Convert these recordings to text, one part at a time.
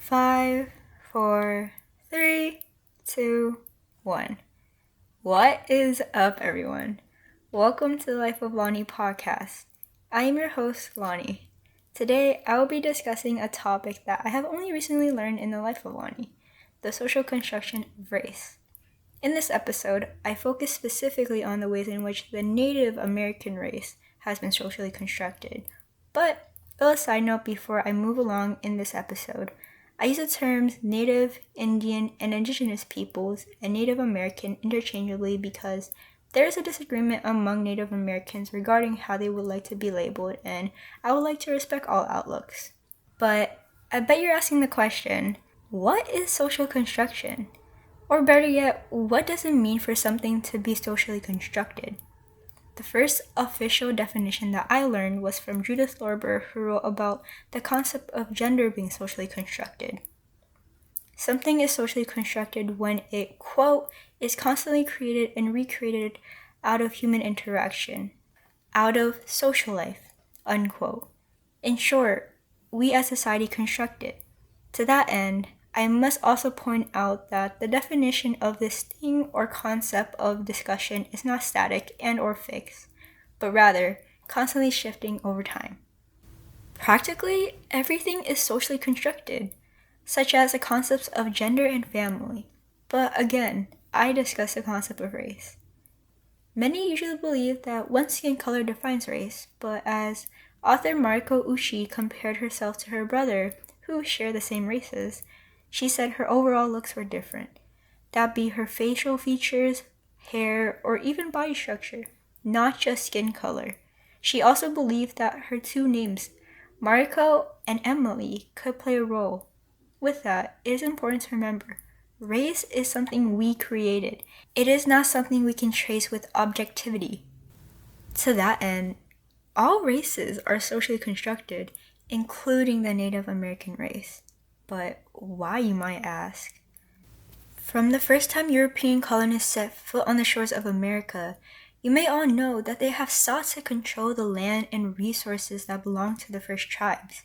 Five, four, three, two, one. What is up, everyone? Welcome to the Life of Lani podcast. I am your host, Lani. Today, I will be discussing a topic that I have only recently learned in the life of Lani, the social construction of race. In this episode, I focus specifically on the ways in which the Native American race has been socially constructed. But, a side note before I move along in this episode, I use the terms Native, Indian, and Indigenous peoples and Native American interchangeably because there is a disagreement among Native Americans regarding how they would like to be labeled, and I would like to respect all outlooks. But I bet you're asking the question, what is social construction? Or better yet, what does it mean for something to be socially constructed? The first official definition that I learned was from Judith Lorber, who wrote about the concept of gender being socially constructed. Something is socially constructed when it, quote, is constantly created and recreated out of human interaction, out of social life, unquote. In short, we as society construct it. To that end, I must also point out that the definition of this thing or concept of discussion is not static and or fixed, but rather constantly shifting over time. Practically, everything is socially constructed, such as the concepts of gender and family. But again, I discuss the concept of race. Many usually believe that one's skin color defines race, but as author Mariko Ushi compared herself to her brother, who share the same races, she said her overall looks were different. That be her facial features, hair, or even body structure, not just skin color. She also believed that her two names, Mariko and Emily, could play a role. With that, it is important to remember, race is something we created. It is not something we can trace with objectivity. To that end, all races are socially constructed, including the Native American race. But why, you might ask? From the first time European colonists set foot on the shores of America, you may all know that they have sought to control the land and resources that belong to the first tribes.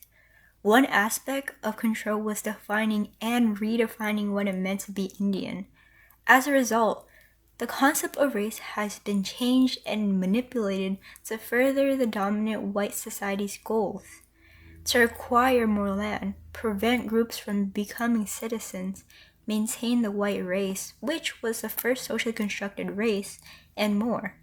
One aspect of control was defining and redefining what it meant to be Indian. As a result, the concept of race has been changed and manipulated to further the dominant white society's goals. To acquire more land, prevent groups from becoming citizens, maintain the white race, which was the first socially constructed race, and more.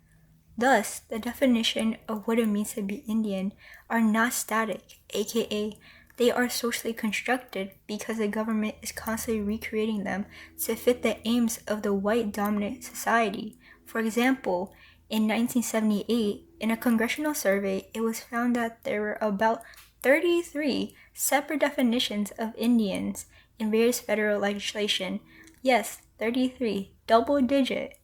Thus, the definition of what it means to be Indian are not static, aka they are socially constructed because the government is constantly recreating them to fit the aims of the white dominant society. For example, in 1978, in a congressional survey, it was found that there were about 33 separate definitions of Indians in various federal legislation. Yes, 33, double digit.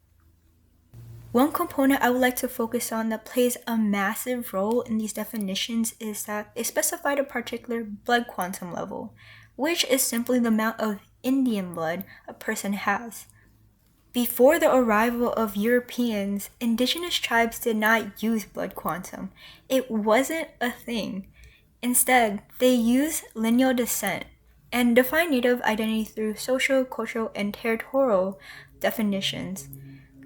One component I would like to focus on that plays a massive role in these definitions is that they specified a particular blood quantum level, which is simply the amount of Indian blood a person has. Before the arrival of Europeans, indigenous tribes did not use blood quantum. It wasn't a thing. Instead, they used lineal descent and defined native identity through social, cultural, and territorial definitions.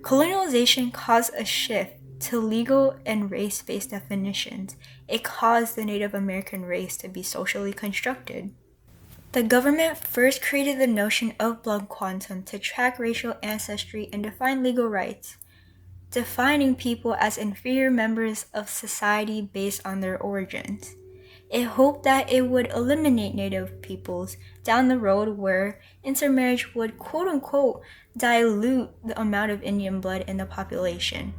Colonialization caused a shift to legal and race-based definitions. It caused the Native American race to be socially constructed. The government first created the notion of blood quantum to track racial ancestry and define legal rights, defining people as inferior members of society based on their origins. It hoped that it would eliminate Native peoples down the road where intermarriage would quote-unquote dilute the amount of Indian blood in the population.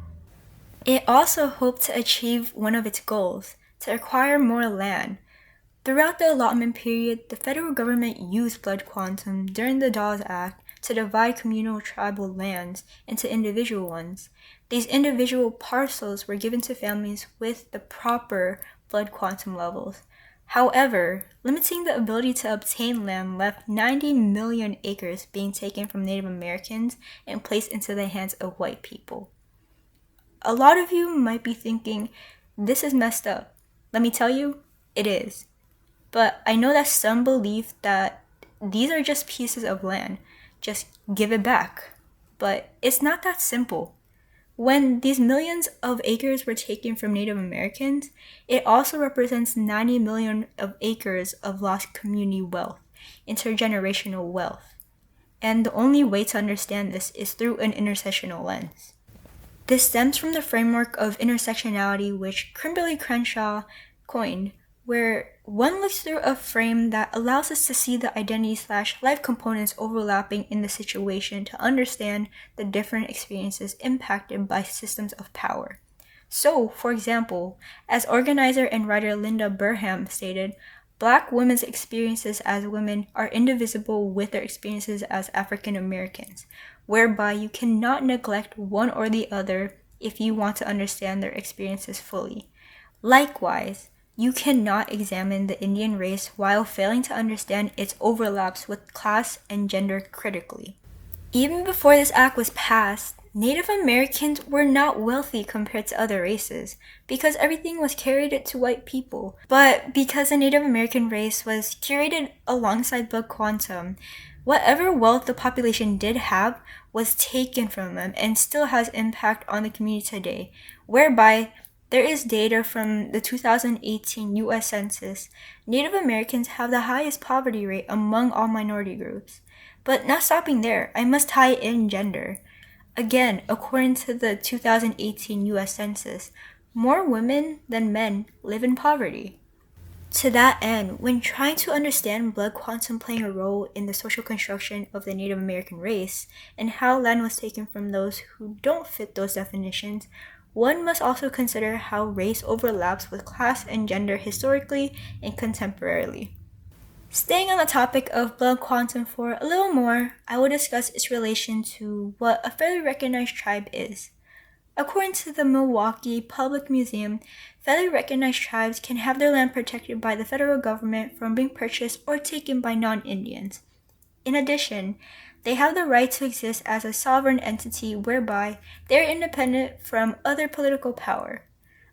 It also hoped to achieve one of its goals, to acquire more land. Throughout the allotment period, the federal government used blood quantum during the Dawes Act to divide communal tribal lands into individual ones. These individual parcels were given to families with the proper blood quantum levels. However, limiting the ability to obtain land left 90 million acres being taken from Native Americans and placed into the hands of white people. A lot of you might be thinking, this is messed up. Let me tell you, it is. But I know that some believe that these are just pieces of land. Just give it back. But it's not that simple. When these millions of acres were taken from Native Americans, it also represents 90 million of acres of lost community wealth, intergenerational wealth. And the only way to understand this is through an intersectional lens. This stems from the framework of intersectionality which Kimberly Crenshaw coined, where one looks through a frame that allows us to see the identity/life components overlapping in the situation to understand the different experiences impacted by systems of power. So, for example, as organizer and writer Linda Burham stated, Black women's experiences as women are indivisible with their experiences as African Americans, whereby you cannot neglect one or the other if you want to understand their experiences fully. Likewise, you cannot examine the Indian race while failing to understand its overlaps with class and gender critically. Even before this act was passed, Native Americans were not wealthy compared to other races because everything was curated to white people. But because the Native American race was curated alongside blood quantum, whatever wealth the population did have was taken from them and still has impact on the community today, whereby there is data from the 2018 U.S. Census. Native Americans have the highest poverty rate among all minority groups. But not stopping there, I must tie in gender. Again, according to the 2018 U.S. Census, more women than men live in poverty. To that end, when trying to understand blood quantum playing a role in the social construction of the Native American race and how land was taken from those who don't fit those definitions, one must also consider how race overlaps with class and gender historically and contemporarily. Staying on the topic of blood quantum for a little more, I will discuss its relation to what a federally recognized tribe is. According to the Milwaukee Public Museum, federally recognized tribes can have their land protected by the federal government from being purchased or taken by non-Indians. In addition, they have the right to exist as a sovereign entity whereby they are independent from other political power.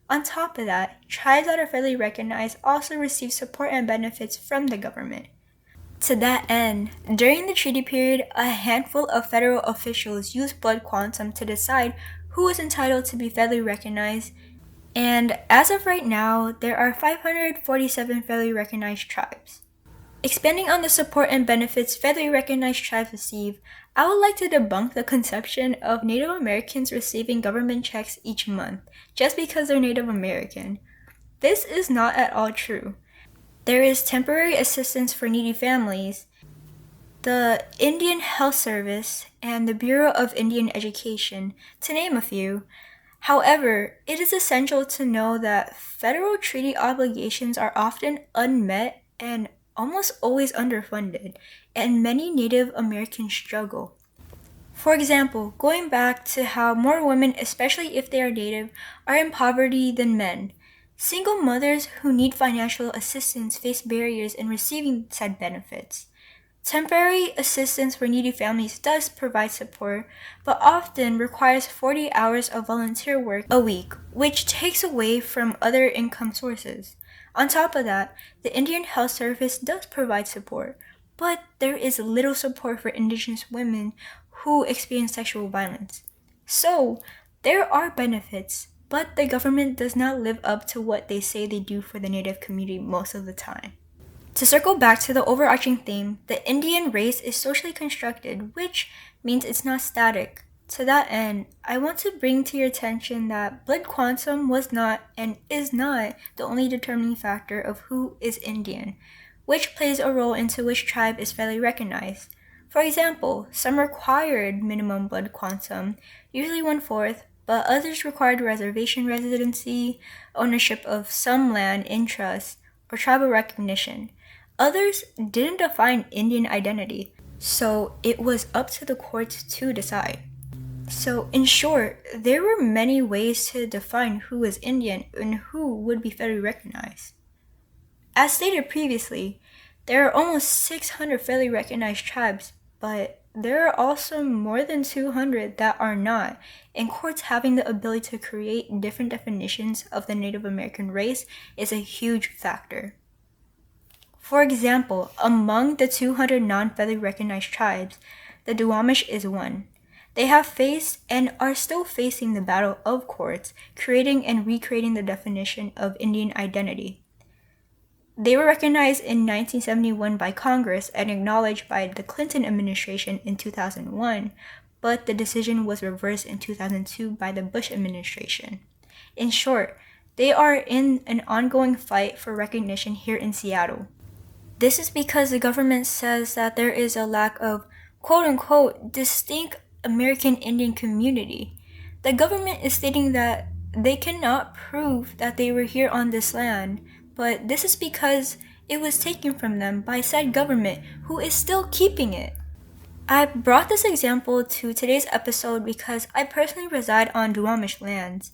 On top of that, tribes that are federally recognized also receive support and benefits from the government. To that end, during the treaty period, a handful of federal officials used blood quantum to decide who is entitled to be federally recognized, and as of right now, there are 547 federally recognized tribes. Expanding on the support and benefits federally recognized tribes receive, I would like to debunk the conception of Native Americans receiving government checks each month just because they're Native American. This is not at all true. There is temporary assistance for needy families, the Indian Health Service, and the Bureau of Indian Education, to name a few. However, it is essential to know that federal treaty obligations are often unmet and almost always underfunded, and many Native Americans struggle. For example, going back to how more women, especially if they are Native, are in poverty than men. Single mothers who need financial assistance face barriers in receiving said benefits. Temporary assistance for needy families does provide support, but often requires 40 hours of volunteer work a week, which takes away from other income sources. On top of that, the Indian Health Service does provide support, but there is little support for Indigenous women who experience sexual violence. So, there are benefits, but the government does not live up to what they say they do for the Native community most of the time. To circle back to the overarching theme, the Indian race is socially constructed, which means it's not static. To that end, I want to bring to your attention that blood quantum was not and is not the only determining factor of who is Indian, which plays a role into which tribe is federally recognized. For example, some required minimum blood quantum, usually 1/4, but others required reservation residency, ownership of some land in trust, or tribal recognition. Others didn't define Indian identity, so it was up to the courts to decide. So, in short, there were many ways to define who is Indian and who would be federally recognized. As stated previously, there are almost 600 federally recognized tribes, but there are also more than 200 that are not, and courts having the ability to create different definitions of the Native American race is a huge factor. For example, among the 200 non-federally recognized tribes, the Duwamish is one. They have faced and are still facing the battle of courts, creating and recreating the definition of Indian identity. They were recognized in 1971 by Congress and acknowledged by the Clinton administration in 2001, but the decision was reversed in 2002 by the Bush administration. In short, they are in an ongoing fight for recognition here in Seattle. This is because the government says that there is a lack of quote-unquote distinct American Indian community. The government is stating that they cannot prove that they were here on this land, but this is because it was taken from them by said government who is still keeping it. I brought this example to today's episode because I personally reside on Duwamish lands,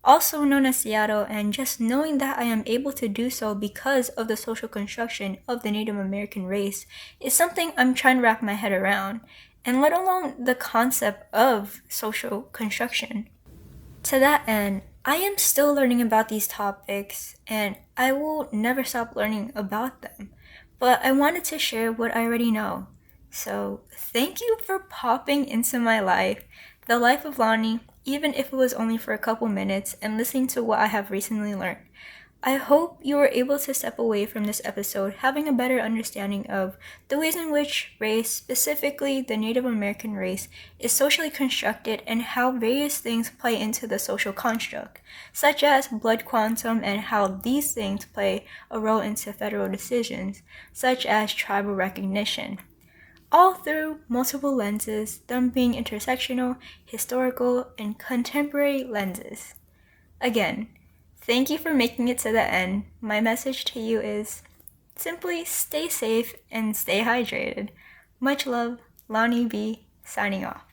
also known as Seattle, and just knowing that I am able to do so because of the social construction of the Native American race is something I'm trying to wrap my head around, and let alone the concept of social construction. To that end, I am still learning about these topics, and I will never stop learning about them, but I wanted to share what I already know. So, thank you for popping into my life, the life of Lani, even if it was only for a couple minutes, and listening to what I have recently learned. I hope you were able to step away from this episode having a better understanding of the ways in which race, specifically the Native American race, is socially constructed and how various things play into the social construct, such as blood quantum and how these things play a role into federal decisions, such as tribal recognition. All through multiple lenses, them being intersectional, historical, and contemporary lenses. Again, thank you for making it to the end. My message to you is simply stay safe and stay hydrated. Much love, Lani B, signing off.